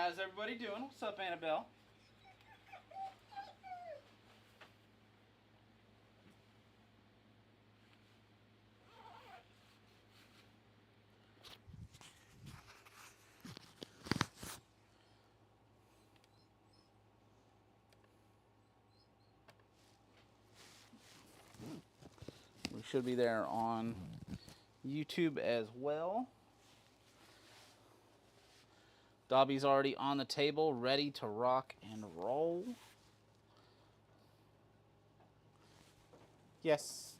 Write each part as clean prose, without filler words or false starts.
How's everybody doing? What's up, Annabelle? We should be there on YouTube as well. Dobby's already on the table, ready to rock and roll. Yes.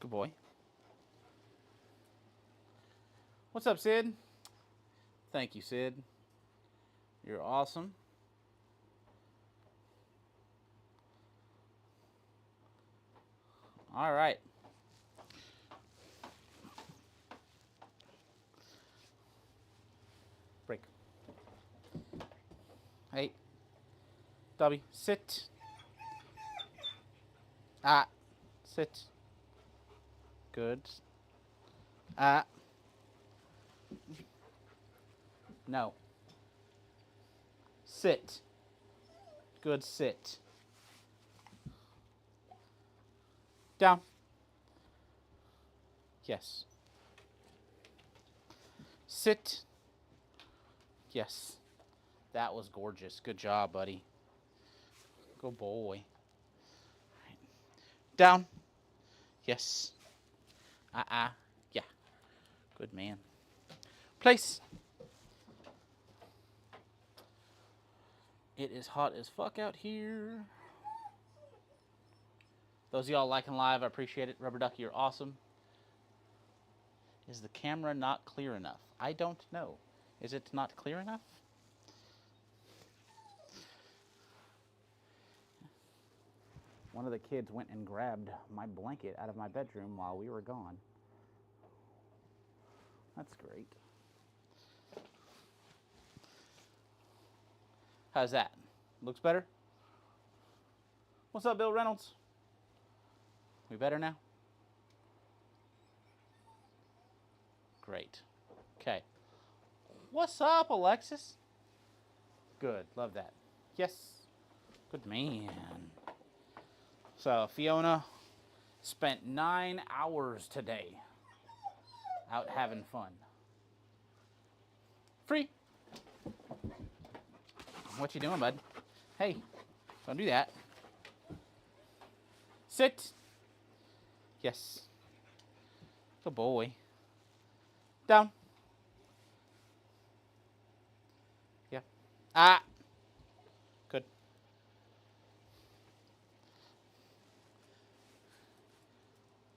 Good boy. What's up, Sid? Thank you, Sid. You're awesome. All right. Break. Hey. Dobby, sit. Sit. Good. No. Sit. Good, sit. Down. Yes. Sit. Yes. That was gorgeous. Good job, buddy. Good boy. Down. Yes. Yeah. Good man. Place. It is hot as fuck out here. Those of y'all liking live, I appreciate it. Rubber Ducky, you're awesome. Is the camera not clear enough? I don't know. Is it not clear enough? One of the kids went and grabbed my blanket out of my bedroom while we were gone. That's great. How's that? Looks better? What's up, Bill Reynolds? We better now? Great. Okay. What's up, Alexis? Good. Love that. Yes. Good man. So, Fiona spent 9 hours today out having fun. Free. What you doing, bud? Hey, don't do that. Sit. Yes. Good boy. Down. Yeah. Good.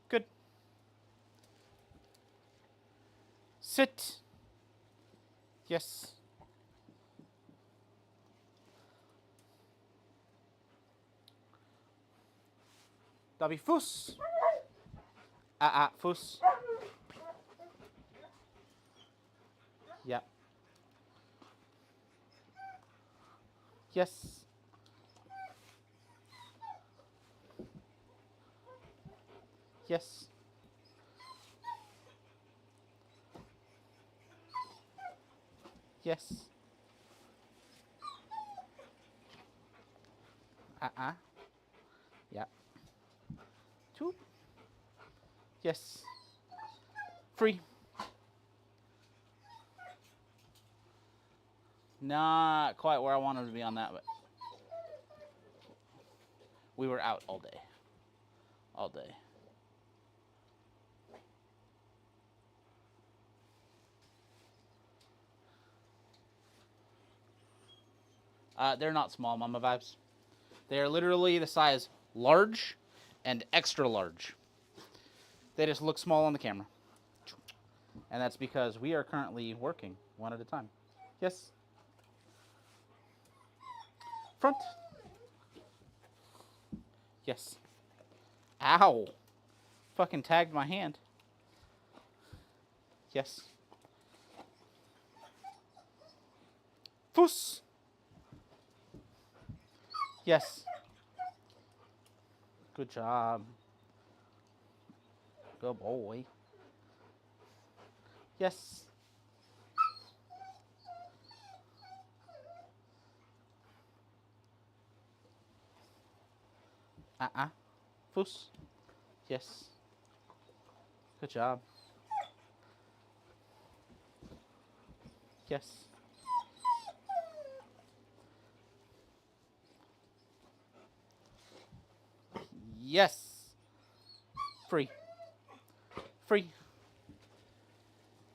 Good. Sit. Yes. Dobby, fuss. Fuss. Yeah. Yes. Yes. Yes. Yeah. Two. Yes. Free. Not quite where I wanted to be on that, but we were out all day. All day. They're not small mama vibes. They are literally the size large and extra large. They just look small on the camera. And that's because we are currently working one at a time. Yes. Front. Yes. Ow. Fucking tagged my hand. Yes. Fuss. Yes. Good job. Good boy. Yes. Foos. Yes. Good job. Yes. Yes. Free. Free.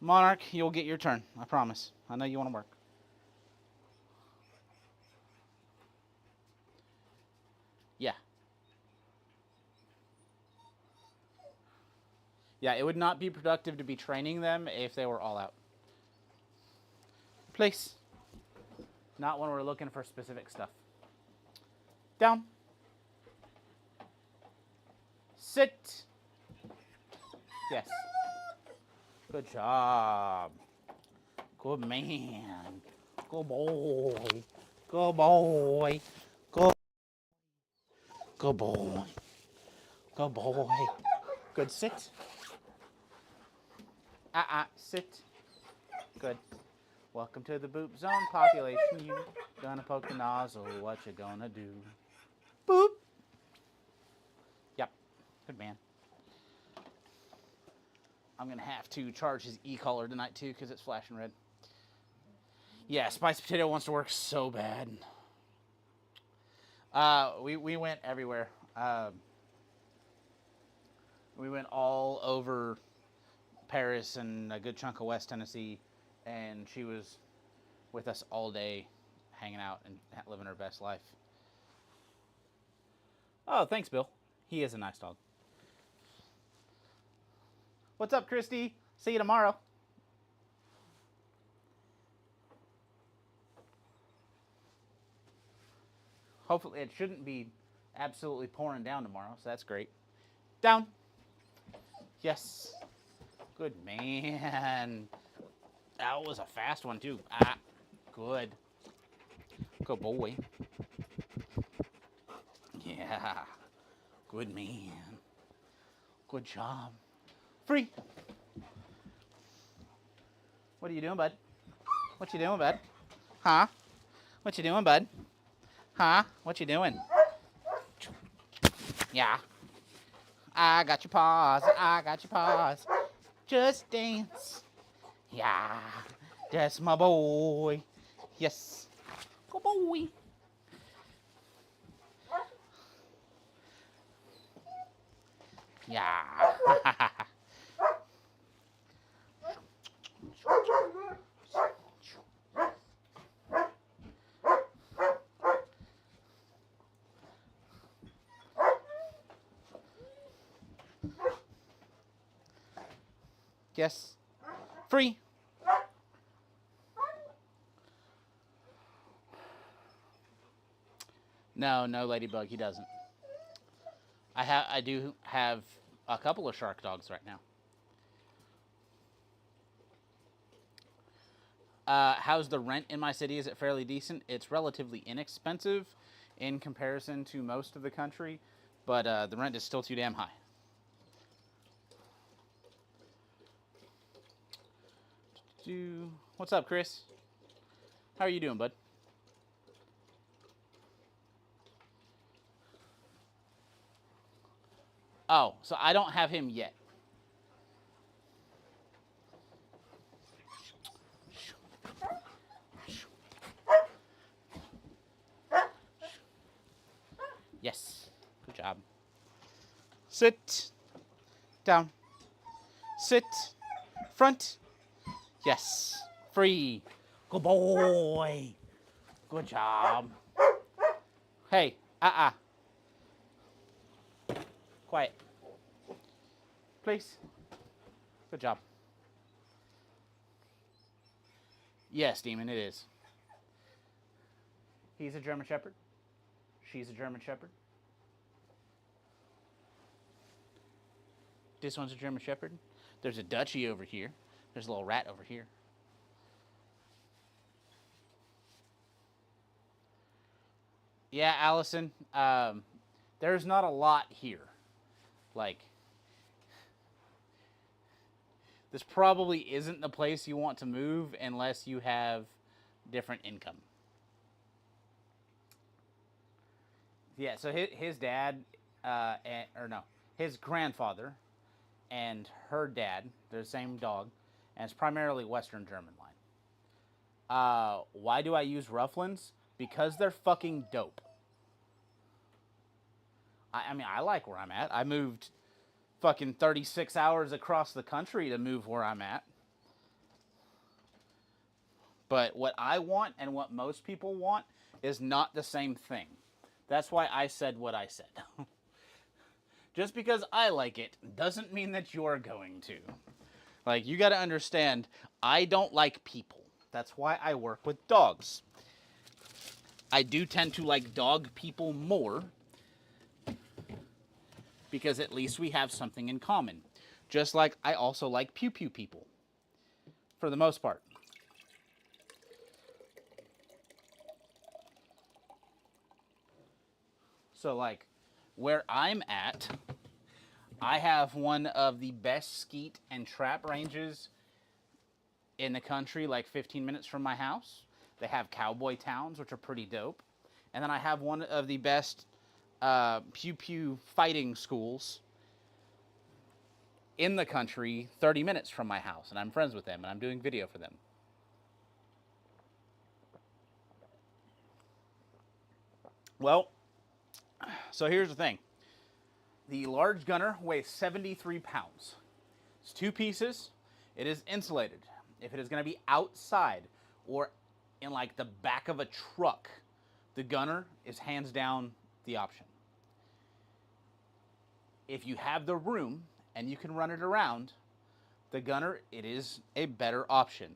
Monarch, you'll get your turn. I promise. I know you want to work. Yeah. Yeah, it would not be productive to be training them if they were all out. Place. Not when we're looking for specific stuff. Down. Sit. Yes. Good job. Good man. Good boy. Good boy. Good. Good boy. Good boy. Good sit. Sit. Good. Welcome to the boop zone population. You gonna poke the nozzle. What you gonna do? Boop. Yep. Good man. I'm gonna have to charge his e-collar tonight too because it's flashing red. Yeah, Spice Potato wants to work so bad. We went everywhere. We went all over Paris and a good chunk of West Tennessee, and she was with us all day, hanging out and living her best life. Oh, thanks, Bill. He is a nice dog. What's up, Christy? See you tomorrow. Hopefully, it shouldn't be absolutely pouring down tomorrow, so that's great. Down. Yes. Good man. That was a fast one, too. Good. Good boy. Yeah. Good man. Good job. Free. What are you doing, bud? What you doing, bud? Huh? What you doing, bud? Huh? What you doing? Yeah. I got your paws. I got your paws. Just dance. Yeah. That's my boy. Yes. Good boy. Yeah. Yes. Free. No, Ladybug, he doesn't. I do have a couple of shark dogs right now. How's the rent in my city? Is it fairly decent? It's relatively inexpensive in comparison to most of the country, but the rent is still too damn high. What's up, Chris? How are you doing, bud? Oh, so I don't have him yet. Yes. Good job. Sit. Down. Sit. Front. Yes. Free. Good boy. Good job. Hey. Quiet. Please. Good job. Yes, Demon, it is. He's a German Shepherd. She's a German Shepherd. This one's a German Shepherd. There's a Dutchie over here. There's a little rat over here. Yeah, Allison. there's not a lot here. Like, this probably isn't the place you want to move unless you have different income. Yeah, so his dad, his grandfather and her dad, they're the same dog, and it's primarily Western German line. Why do I use Roughlins? Because they're fucking dope. I mean, I like where I'm at. I moved fucking 36 hours across the country to move where I'm at. But what I want and what most people want is not the same thing. That's why I said what I said. Just because I like it doesn't mean that you're going to. Like, you got to understand, I don't like people. That's why I work with dogs. I do tend to like dog people more because at least we have something in common. Just like I also like pew-pew people, for the most part. So, like, where I'm at, I have one of the best skeet and trap ranges in the country, like 15 minutes from my house. They have cowboy towns, which are pretty dope. And then I have one of the best pew-pew fighting schools in the country 30 minutes from my house. And I'm friends with them, and I'm doing video for them. Well, so here's the thing. The large gunner weighs 73 pounds. It's 2 pieces. It is insulated. If it is going to be outside or in like the back of a truck, the gunner is hands down the option. If you have the room and you can run it around, the gunner, it is a better option.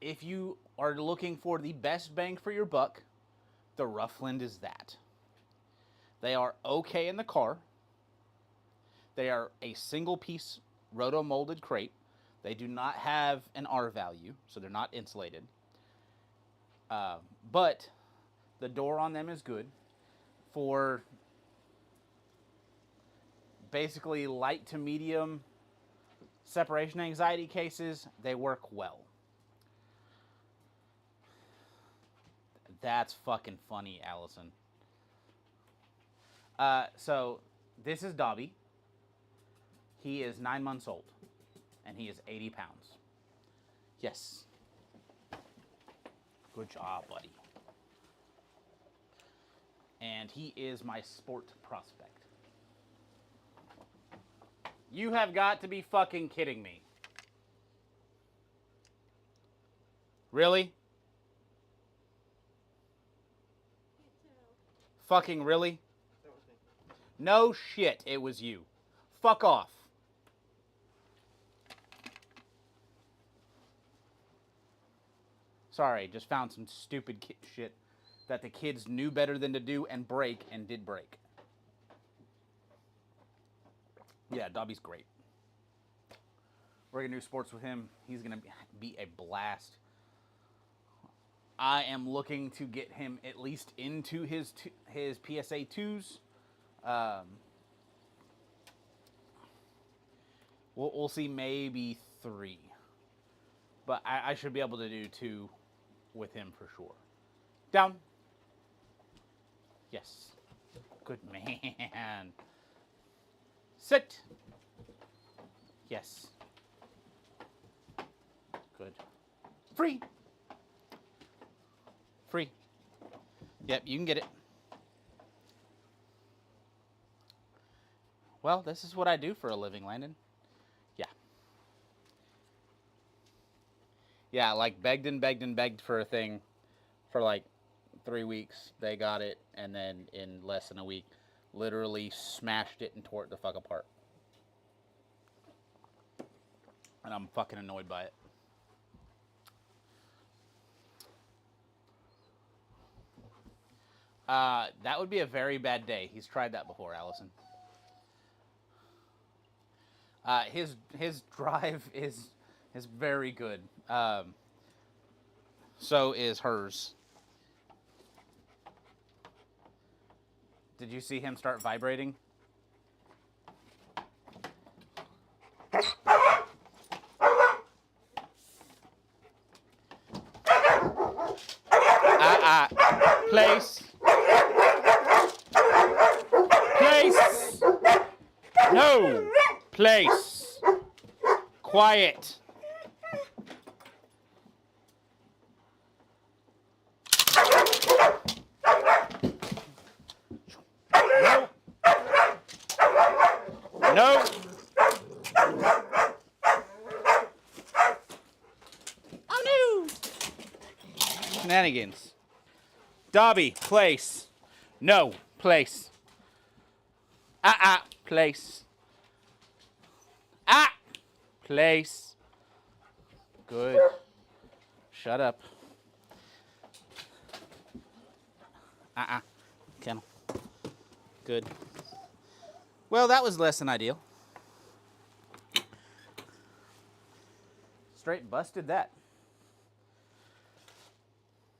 If you are looking for the best bang for your buck, the Roughland is that. They are okay in the car. They are a single piece roto-molded crate. They do not have an R value, so they're not insulated. But the door on them is good for basically light to medium separation anxiety cases. They work well. That's fucking funny, Allison. So this is Dobby. He is 9 months old, and he is 80 pounds. Yes. Good job, buddy. And he is my sport prospect. You have got to be fucking kidding me. Really? Fucking really? No shit, it was you. Fuck off. Sorry, just found some stupid shit that the kids knew better than to do and break and did break. Yeah, Dobby's great. We're going to do sports with him. He's going to be a blast. I am looking to get him at least into his PSA 2s. We'll see maybe 3. But I should be able to do 2 with him for sure. Down. Yes. Good man. Sit. Yes. Good. Free. Free. Yep, you can get it. Well, this is what I do for a living, Landon. Yeah. Yeah, like begged for a thing for like 3 weeks. They got it, and then in less than a week, literally smashed it and tore it the fuck apart. And I'm fucking annoyed by it. That would be a very bad day. He's tried that before, Allison. His drive is very good. So is hers. Did you see him start vibrating? Place. Place. No. Place. Quiet. No. No. Oh no. Shenanigans. Dobby, place. No, place. Place. Place. Good. Shut up. Kennel. Good. Well, that was less than ideal. Straight busted that.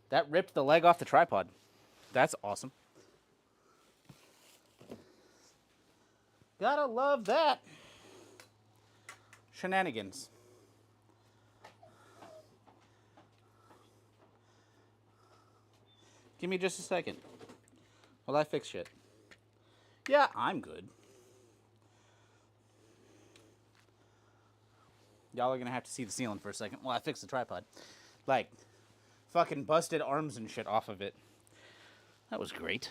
That ripped the leg off the tripod. That's awesome. Gotta love that. Shenanigans. Give me just a second while I fix shit. Yeah, I'm good. Y'all are gonna have to see the ceiling for a second while I fix the tripod. Like, fucking busted arms and shit off of it. That was great.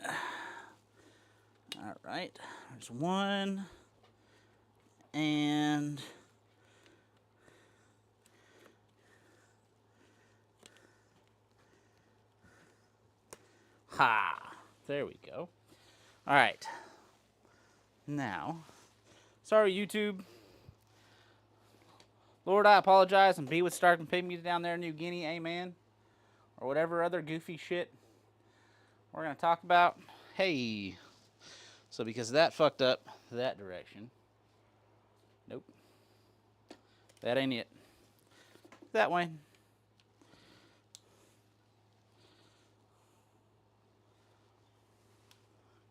Yeah. All right, there's one. And ha! There we go. All right. Now, sorry, YouTube. Lord, I apologize, and be with Stark and Pygmies down there in New Guinea, amen. Or whatever other goofy shit we're going to talk about. Hey. So because that fucked up that direction. Nope. That ain't it. That way.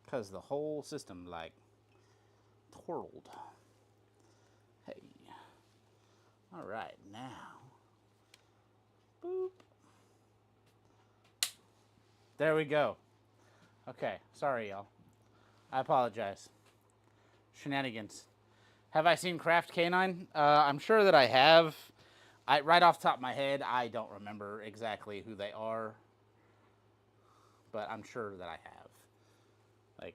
Because the whole system, like, twirled. Hey. All right, now. Boop. There we go. Okay, sorry, y'all. I apologize. Shenanigans. Have I seen Kraft Canine? I'm sure that I have. Right off the top of my head, I don't remember exactly who they are. But I'm sure that I have. Like,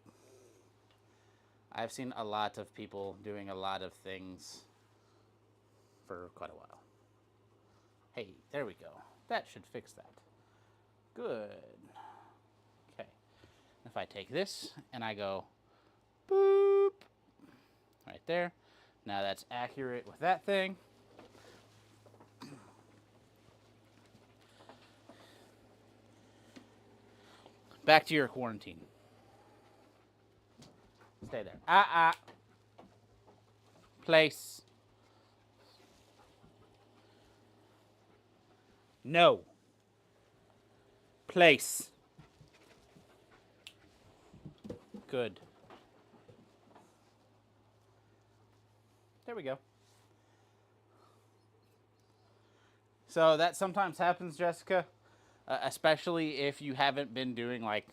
I've seen a lot of people doing a lot of things for quite a while. Hey, there we go. That should fix that. Good. Okay. If I take this and I go boop right there. Now that's accurate with that thing. Back to your quarantine. Stay there. Place. No. Place. Good. There we go. So that sometimes happens, Jessica, especially if you haven't been doing like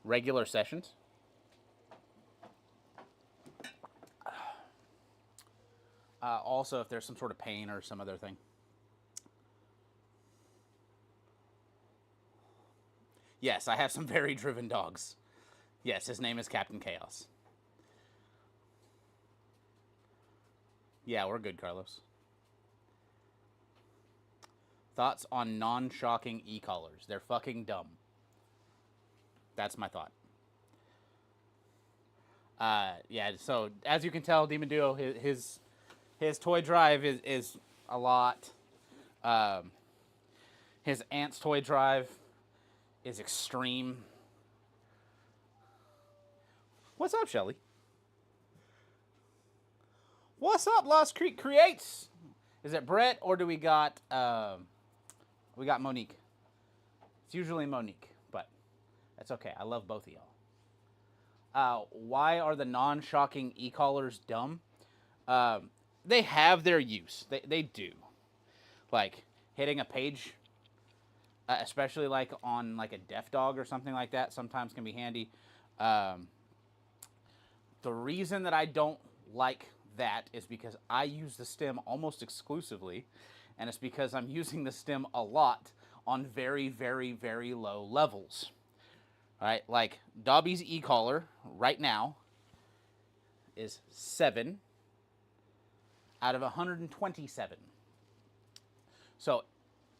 regular sessions. Also, if there's some sort of pain or some other thing. Yes, I have some very driven dogs. Yes, his name is Captain Chaos. Yeah, we're good, Carlos. Thoughts on non-shocking e-collars? They're fucking dumb. That's my thought. Yeah, so as you can tell, Demon Duo, his toy drive is a lot. His aunt's toy drive is extreme. What's up, Shelly? What's up, Lost Creek Creates? Is it Brett or do we got We got Monique. It's usually Monique, but that's okay. I love both of y'all. Why are the non-shocking e-collars dumb? They have their use. They do. Like hitting a page, especially like on like a deaf dog or something like that, sometimes can be handy. The reason that I don't like that is because I use the stem almost exclusively, and it's because I'm using the stem a lot on very, very, very low levels. All right, like Dobby's e-collar right now is 7 out of 127. So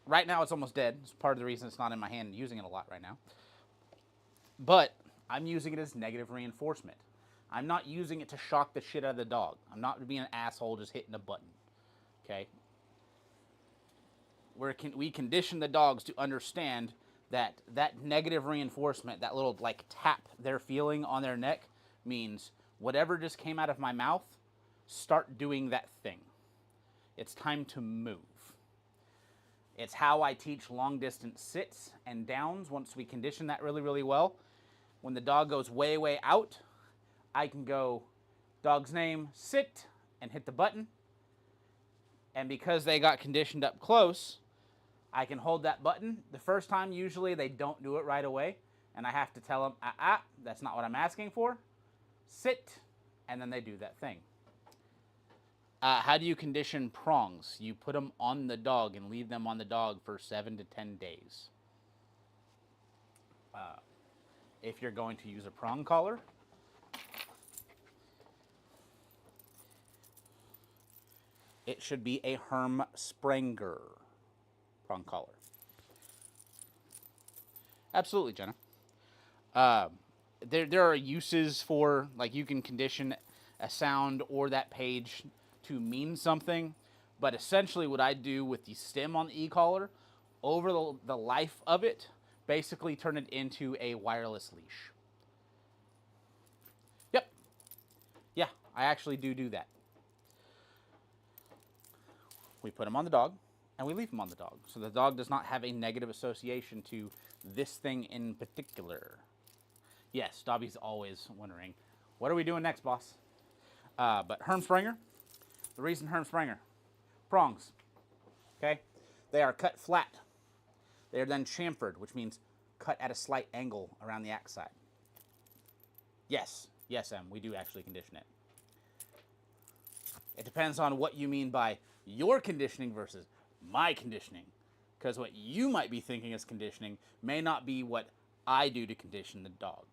right now it's almost dead. It's part of the reason it's not in my hand and using it a lot right now. But I'm using it as negative reinforcement. I'm not using it to shock the shit out of the dog. I'm not being an asshole just hitting a button. Okay? We condition the dogs to understand that negative reinforcement, that little like tap they're feeling on their neck, means whatever just came out of my mouth, start doing that thing. It's time to move. It's how I teach long distance sits and downs. Once we condition that really, really well, when the dog goes way, way out, I can go dog's name, sit, and hit the button. And because they got conditioned up close, I can hold that button. The first time, usually, they don't do it right away. And I have to tell them, that's not what I'm asking for. Sit, and then they do that thing. How do you condition prongs? You put them on the dog and leave them on the dog for 7 to 10 days. If you're going to use a prong collar, it should be a Herm Sprenger prong collar. Absolutely, Jenna. There are uses for, like, you can condition a sound or that page to mean something, but essentially what I do with the stem on the e-collar, over the life of it, basically turn it into a wireless leash. Yep. Yeah, I actually do that. We put them on the dog, and we leave them on the dog, so the dog does not have a negative association to this thing in particular. Yes, Dobby's always wondering, what are we doing next, boss? But Herm Sprenger, the reason Herm Sprenger, prongs, okay? They are cut flat. They are then chamfered, which means cut at a slight angle around the axe side. Yes, Em, we do actually condition it. It depends on what you mean by your conditioning versus my conditioning. Because what you might be thinking is conditioning may not be what I do to condition the dog.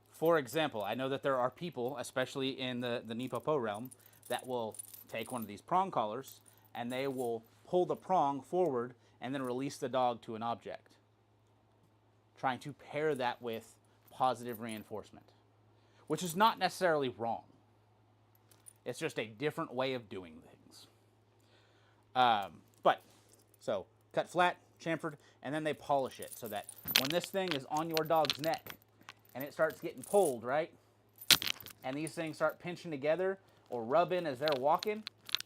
For example, I know that there are people, especially in the Nipopo realm, that will take one of these prong collars and they will pull the prong forward and then release the dog to an object, trying to pair that with positive reinforcement, which is not necessarily wrong. It's just a different way of doing things. So cut flat, chamfered, and then they polish it so that when this thing is on your dog's neck and it starts getting pulled, right? And these things start pinching together or rubbing as they're walking,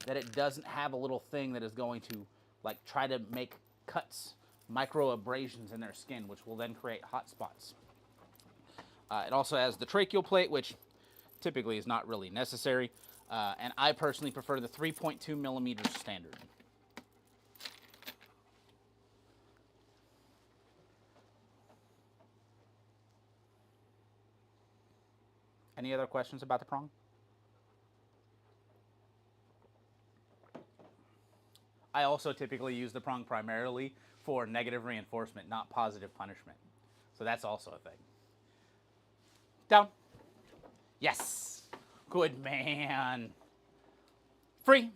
that it doesn't have a little thing that is going to like try to make cuts, micro abrasions in their skin, which will then create hot spots. It also has the tracheal plate, which typically is not really necessary. And I personally prefer the 3.2 millimeters standard. Any other questions about the prong? I also typically use the prong primarily for negative reinforcement, not positive punishment. So that's also a thing. Down. Yes. Good man. Free.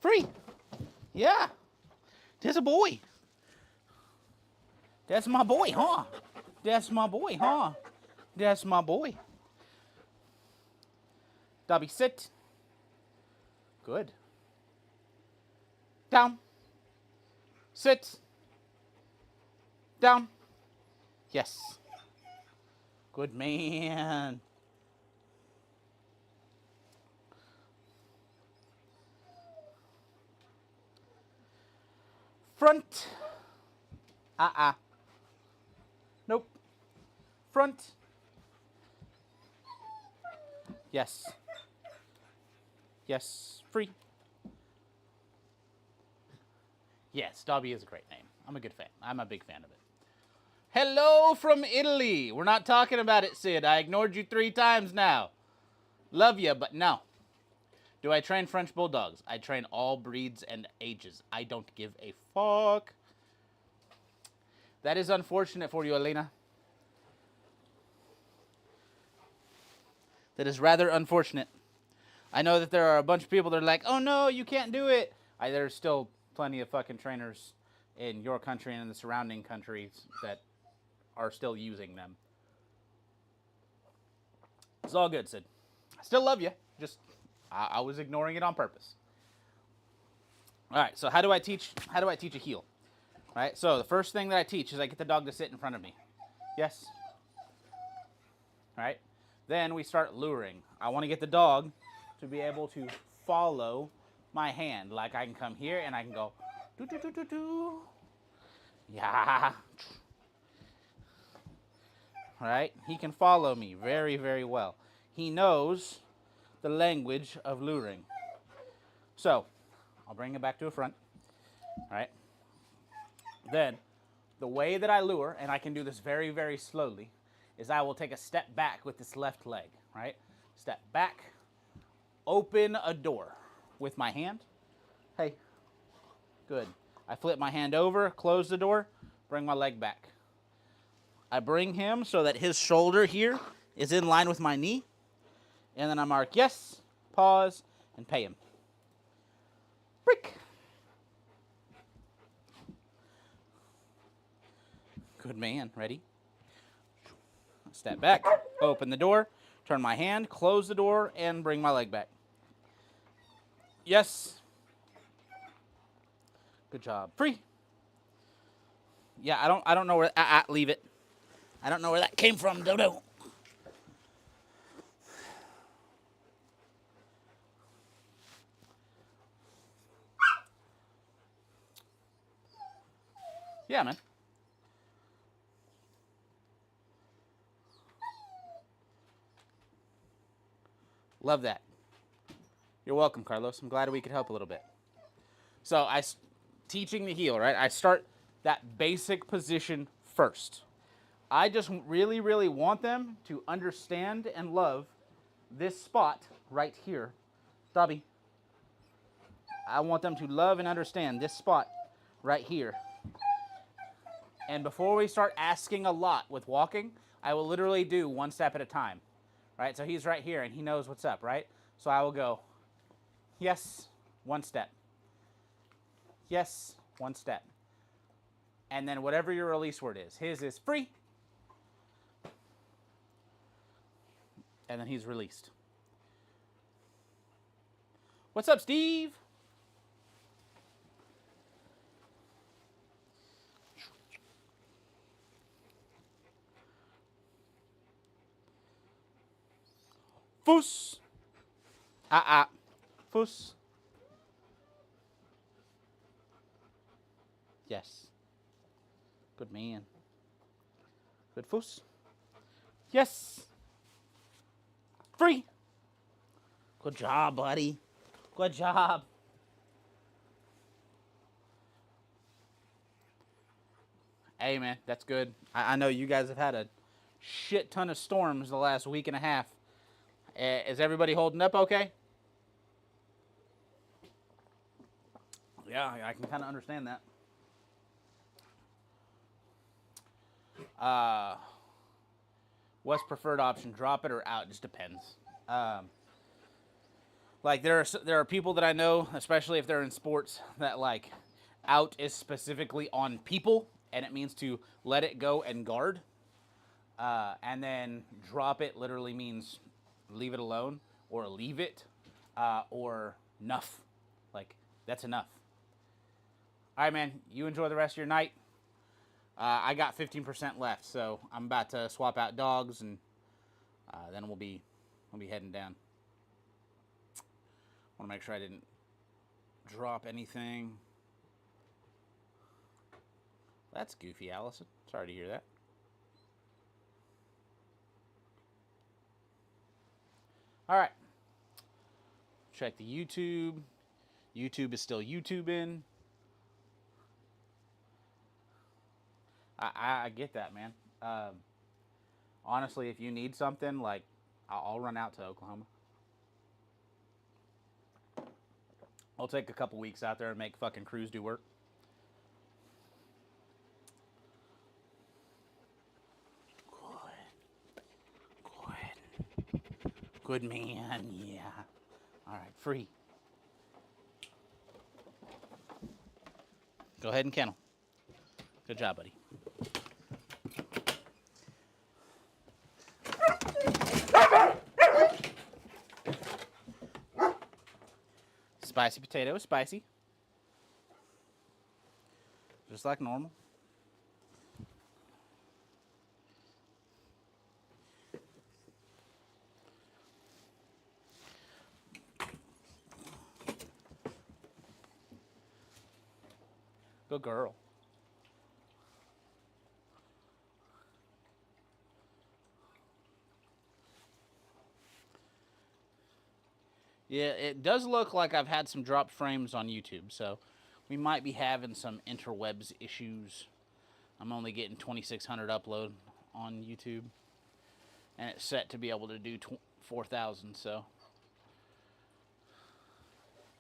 Free. Yeah. There's a boy. That's my boy, huh? That's my boy, huh? That's my boy. Dobby, sit. Good. Down. Sit. Down. Yes. Good man. Front. Nope. Front. Yes. Yes. Free. Yes, Dobby is a great name. I'm a good fan. I'm a big fan of it. Hello from Italy. We're not talking about it, Sid. I ignored you 3 times now. Love you, but no. Do I train French Bulldogs? I train all breeds and ages. I don't give a fuck. That is unfortunate for you, Elena. That is rather unfortunate. I know that there are a bunch of people that are like, oh no, you can't do it. There's still plenty of fucking trainers in your country and in the surrounding countries that are still using them. It's all good, Sid. I still love you. Just, I was ignoring it on purpose. All right, so how do I teach a heel? All right, so the first thing that I teach is I get the dog to sit in front of me. Yes. All right. Then we start luring. I want to get the dog to be able to follow my hand. Like I can come here and I can go, do, do, do, do, do. Yeah. All right. He can follow me very, very well. He knows the language of luring. So I'll bring him back to a front. All right. Then the way that I lure, and I can do this very, very slowly, is I will take a step back with this left leg, right? Step back, open a door with my hand. Hey, good. I flip my hand over, close the door, bring my leg back. I bring him so that his shoulder here is in line with my knee, and then I mark yes, pause, and pay him. Brick. Good man. Ready? Step back, open the door, turn my hand, close the door, and bring my leg back. Yes. Good job. Free. Yeah, I don't know where leave it. I don't know where that came from, Dodo. Yeah, man. Love that. You're welcome, Carlos. I'm glad we could help a little bit. So teaching the heel, right? I start that basic position first. I just really, really want them to understand and love this spot right here. Dobby. I want them to love and understand this spot right here. And before we start asking a lot with walking, I will literally do 1 step at a time. Right? So he's right here and he knows what's up, right? So I will go, yes, 1 step. Yes, 1 step. And then whatever your release word is. His is free. And then he's released. What's up, Steve? Foos. Foos. Yes. Good man. Good foos. Yes. Free. Good job, buddy. Good job. Hey, man, that's good. I know you guys have had a shit ton of storms the last week and a half. Is everybody holding up okay? Yeah, I can kind of understand that. What's preferred option? Drop it or out? Just depends. Like there are people that I know, especially if they're in sports, that like out is specifically on people, and it means to let it go and guard. And then drop it literally means leave it alone or leave it or enough. Like that's enough. All right, man. You enjoy the rest of your night. I got 15% left, so I'm about to swap out dogs, and then we'll be heading down. Want to make sure I didn't drop anything. That's goofy, Allison. Sorry to hear that. All right. Check the YouTube. YouTube is still YouTubing. I get that, man. Honestly, if you need something, like, I'll run out to Oklahoma. I'll take a couple weeks out there and make fucking crews do work. Good man, yeah. All right, free. Go ahead and kennel. Good job, buddy. Spicy potato is spicy. Just like normal. Good girl. Yeah, it does look like I've had some dropped frames on YouTube, so we might be having some interwebs issues. I'm only getting 2,600 upload on YouTube, and it's set to be able to do 4,000, so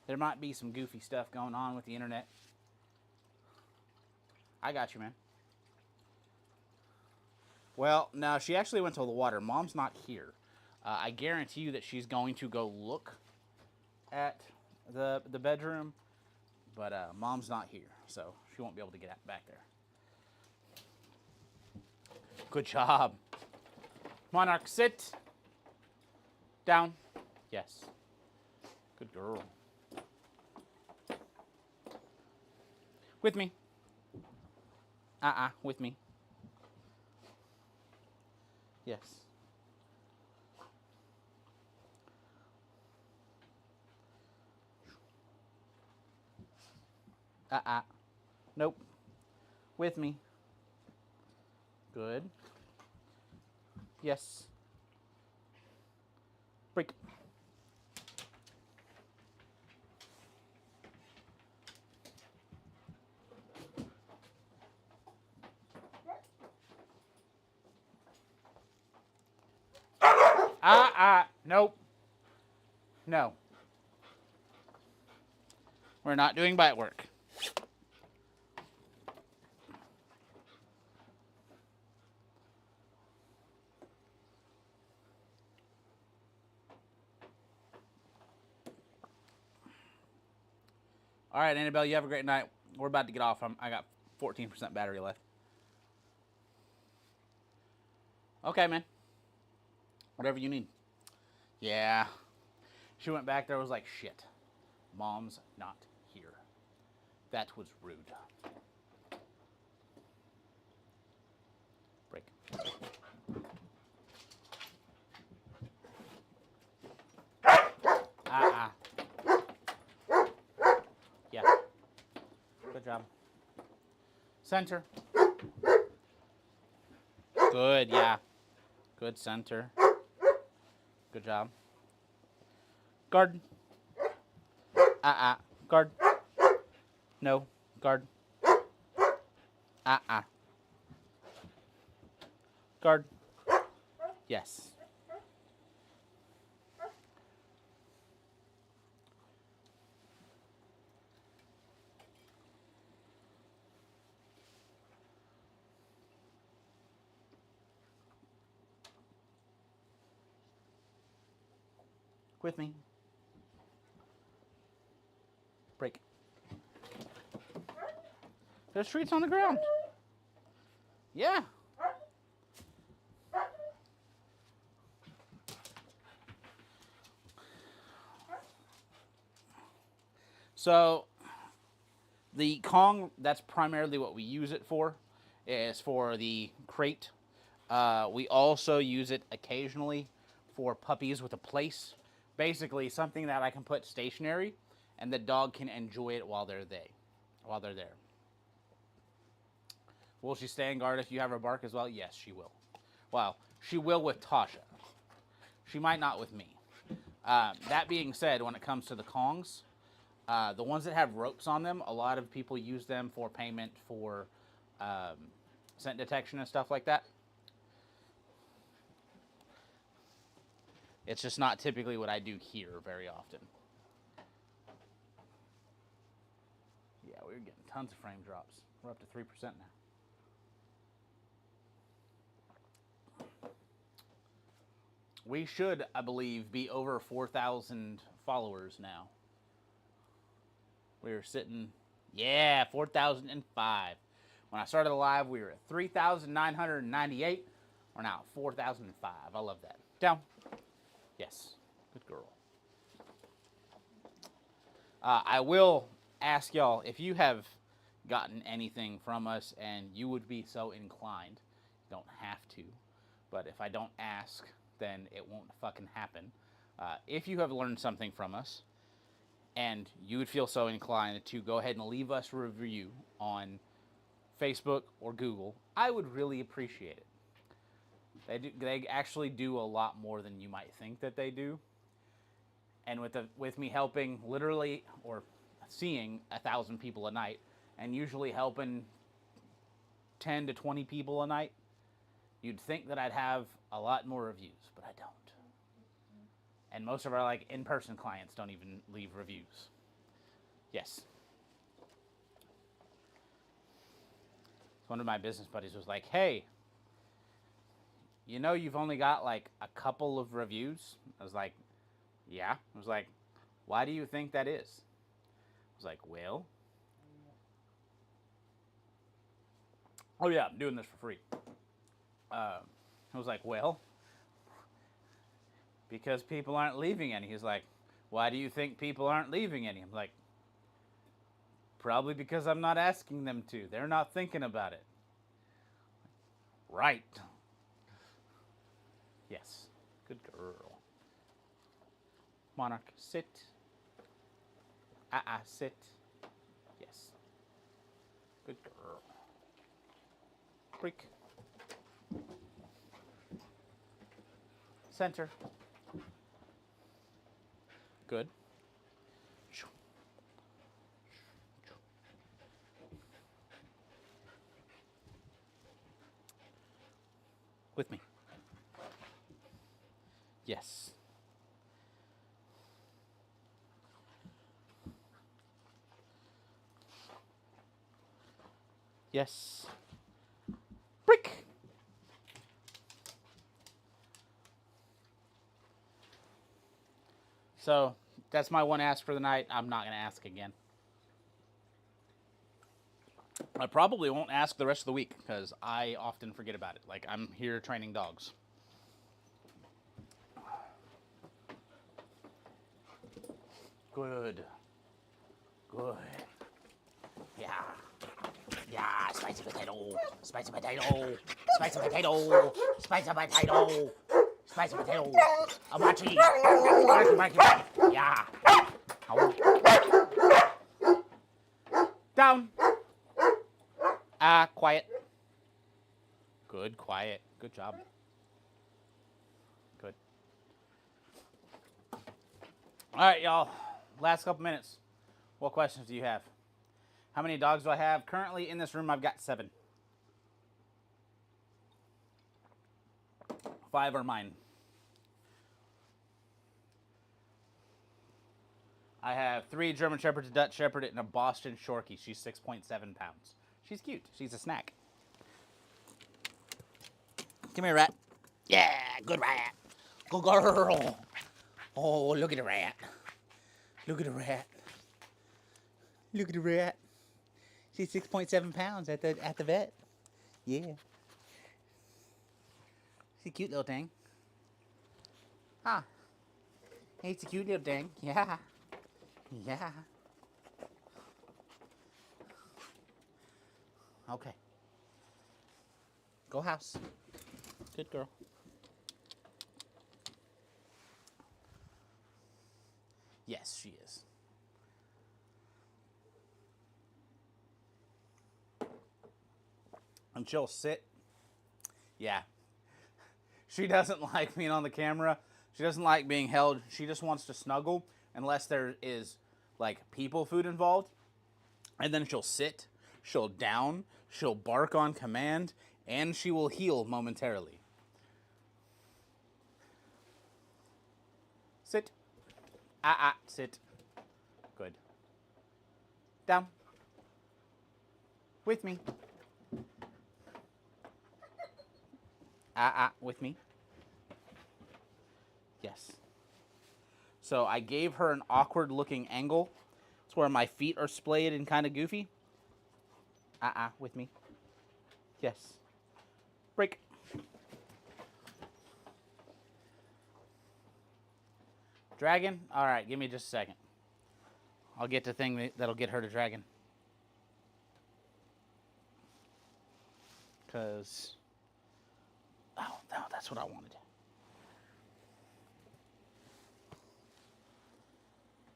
there might be some goofy stuff going on with the internet. I got you, man. Well, no, she actually went to the water. Mom's not here. I guarantee you that she's going to go look at the bedroom, but Mom's not here, so she won't be able to get back there. Good job. Monarch, sit. Down. Yes. Good girl. With me. With me. Yes. Nope. With me. Good. Yes. Break. Nope. No. We're not doing bite work. All right, Annabelle, you have a great night. We're about to get off. I got 14% battery left. Okay, man. Whatever you need. Yeah. She went back there, was like, shit. Mom's not here. That was rude. Break. Yeah. Good job. Center. Good, yeah. Good center. Good job. Guard. Guard. No. Guard. Guard. Yes. With me. Break. There's treats on the ground. Yeah. So, the Kong, that's primarily what we use it for, is for the crate. We also use it occasionally for puppies with a place. Basically, something that I can put stationary, and the dog can enjoy it while they're there. Will she stay on guard if you have her bark as well? Yes, she will. Well, she will with Tasha. She might not with me. That being said, when it comes to the Kongs, the ones that have ropes on them, a lot of people use them for payment for scent detection and stuff like that. It's just not typically what I do here very often. Yeah, we're getting tons of frame drops. We're up to 3% now. We should, I believe, be over 4,000 followers now. We were sitting, 4,005. When I started the live, we were at 3,998. We're now at 4,005. I love that. Down. Yes. Good girl. I will ask y'all if you have gotten anything from us and you would be so inclined. You don't have to, but if I don't ask, then it won't fucking happen. If you have learned something from us and you would feel so inclined to go ahead and leave us a review on Facebook or Google, I would really appreciate it. They actually do a lot more than you might think that they do. And with me helping literally or seeing 1,000 people a night and usually helping 10 to 20 people a night, you'd think that I'd have a lot more reviews, but I don't. And most of our in-person clients don't even leave reviews. Yes. One of my business buddies was like, hey, you know you've only got a couple of reviews? I was like, yeah. I was like, why do you think that is? I was like, well. Oh yeah, I'm doing this for free. I was like, well, because people aren't leaving any. He's like, why do you think people aren't leaving any? I'm like, probably because I'm not asking them to. They're not thinking about it. Right. Yes. Good girl. Monarch, sit. Sit. Yes. Good girl. Break. Center. Good. With me. Yes. Yes. Brick. So that's my one ask for the night. I'm not going to ask again. I probably won't ask the rest of the week because I often forget about it. I'm here training dogs. Good. Good. Yeah. Yeah, spicy potato. Spicy potato. Spicy potato. Spicy potato. Spicy potato. Abachi. Yeah. Down. Quiet. Good, quiet. Good job. Good. All right, y'all. Last couple minutes. What questions do you have? How many dogs do I have? Currently in this room, I've got 7. 5 are mine. I have 3 German Shepherds, a Dutch Shepherd, and a Boston Shorkie. She's 6.7 pounds. She's cute. She's a snack. Come here, rat. Yeah, good rat. Good girl. Oh, look at the rat. Look at the rat. Look at the rat. She's 6.7 pounds at the vet. Yeah. She's a cute little thing. Huh. Hey, it's a cute little thing. Yeah. Yeah. Okay. Go house. Good girl. Yes, she is. and she'll sit. Yeah. She doesn't like being on the camera. She doesn't like being held. She just wants to snuggle unless there is like people food involved. And then she'll sit, she'll down, she'll bark on command, and she will heel momentarily. Sit. Sit. Good. Down. With me. With me. Yes. So I gave her an awkward looking angle. It's where my feet are splayed and kind of goofy. With me. Yes. Break. Dragon? Alright, give me just a second. I'll get the thing that'll get her to dragon. Because... oh, no, that's what I wanted.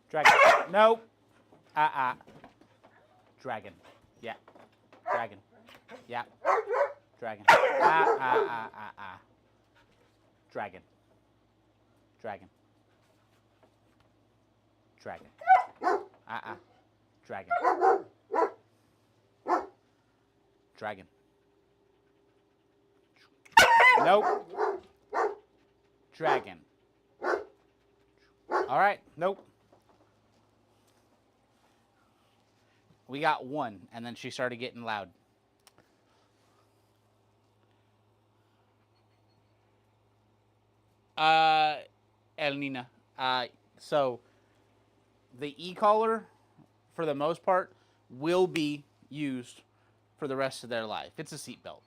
Dragon. No. Dragon. Yeah. Dragon. Yeah. Dragon. Dragon. Dragon. Dragon. Dragon. Dragon. Nope. Dragon. All right. Nope. We got one, and then she started getting loud. El Nina. So the e-collar, for the most part, will be used for the rest of their life. It's a seatbelt.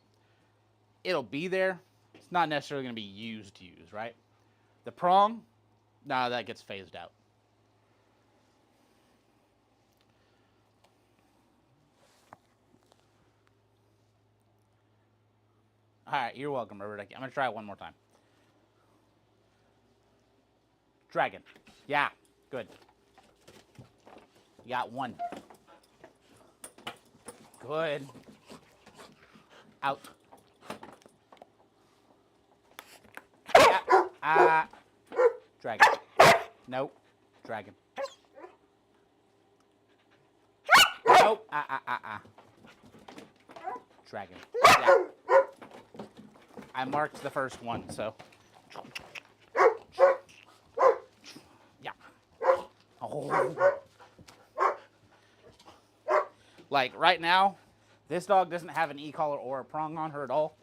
It'll be there. It's not necessarily going to be used, right? The prong, nah, that gets phased out. All right, you're welcome, Robert. I'm going to try it one more time. Dragon. Yeah, good. You got one. Good. Out. Yeah. Dragon. Nope. Dragon. Nope. Dragon. Yeah. I marked the first one, so. Yeah. Oh. Like right now, this dog doesn't have an e-collar or a prong on her at all.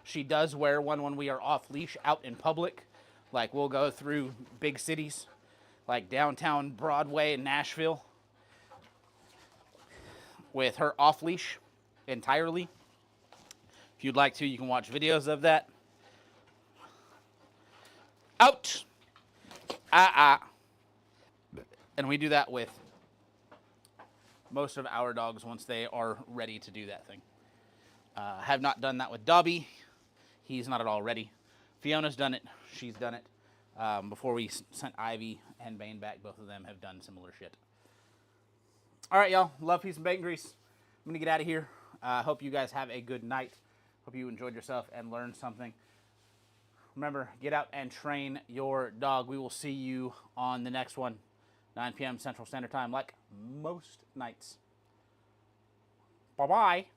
She does wear one when we are off leash out in public. Like we'll go through big cities, like downtown Broadway in Nashville, with her off leash entirely. If you'd like to, you can watch videos of that. Out. And we do that with most of our dogs once they are ready to do that thing. Have not done that with Dobby. He's not at all ready. Fiona's done it. She's done it. Before we sent Ivy and Bane back, both of them have done similar shit. All right, y'all. Love, peace, and bacon grease. I'm going to get out of here. Hope you guys have a good night. Hope you enjoyed yourself and learned something. Remember, get out and train your dog. We will see you on the next one, 9 p.m. Central Standard Time, like most nights. Bye-bye.